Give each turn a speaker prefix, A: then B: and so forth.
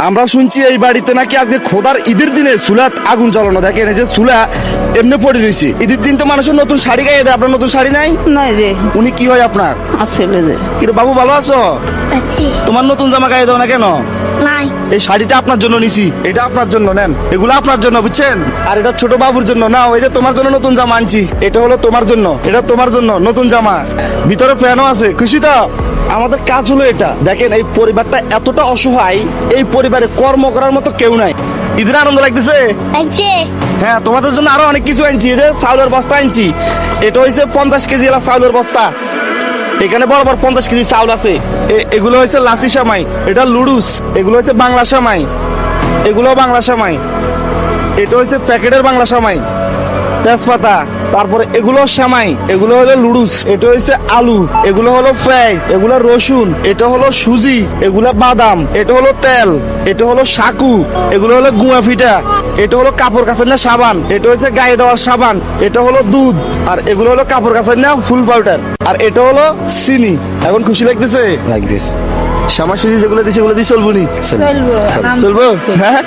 A: আমরা শুনছি এই বাড়িতে নাকি আজকে খোদার ঈদের দিনে চুলাত আগুন জ্বালানো। দেখেন এই যে চুলা এমনি পড়ে রয়েছে। ঈদের দিন তো মানুষের নতুন শাড়ি গাইয়ে দেয়, আপনার নতুন শাড়ি নাই?
B: নাই রে,
A: উনি কি হয় আপনার?
B: আসলে যে
A: কিরে বাবু, ভালো আছো?
C: আছি
A: তোমার নতুন জামা গায়ে দাও না কেন?
C: নাই
A: এই শাড়িটা আপনার জন্য নিছি, এটা আপনার জন্য নেন, এগুলো আপনার জন্য, বুঝছেন? আর এটা ছোট বাবুর জন্য না, ওই যে তোমার জন্য নতুন জামা আনছি, এটা হলো তোমার জন্য, এটা তোমার জন্য নতুন জামা, ভিতরে ফ্যানও আছে। খুশি তো? আমাদের কাজ হলো এটা। দেখেন এই পরিবারটা এতটা অসহায়, এই পরিবারে কর্ম করার মতো কেউ নাই। ঈদের আনন্দ লাগতেছে?
C: আছি
A: হ্যাঁ, তোমাদের জন্য আরো অনেক কিছু আনছি। এই যে চাউলের বস্তা আনছি, এটা হয়েছে 50 কেজি এলা চাউলের বস্তা। এখানে বরাবর 50 কেজি চাউল আছে। এগুলো হয়েছে লাসি সামাই, এটা লুডুস, এগুলো হচ্ছে বাংলা সামাই, এগুলো বাংলা সামাই, এটা হচ্ছে প্যাকেটের বাংলা সামাই, তেজপাতা, তারপরে এগুলো সামাই, এগুলো হলো লুডুস, এটা হচ্ছে আলু, এগুলো হলো পেঁয়াজ, এগুলো রসুন, এটা হলো সুজি, এগুলো বাদাম, এটা হলো তেল, এটা হলো সাকু, এগুলো হলো গুঁয়া ফিটা, এটা হলো কাপড় কাচার না সাবান, এটা হচ্ছে গায়ে দেওয়ার সাবান, এটা হলো দুধ, আর এগুলো হলো কাপড় কাচার না ফুল পাউডার, আর এটা হলো চিনি। এখন খুশি লাগতেছে?
D: লাগতেছে।
A: শ্যামা সুজি যেগুলো দিছে, এগুলো দিয়ে চলবো নি?
B: চলবো
A: চলবো, হ্যাঁ।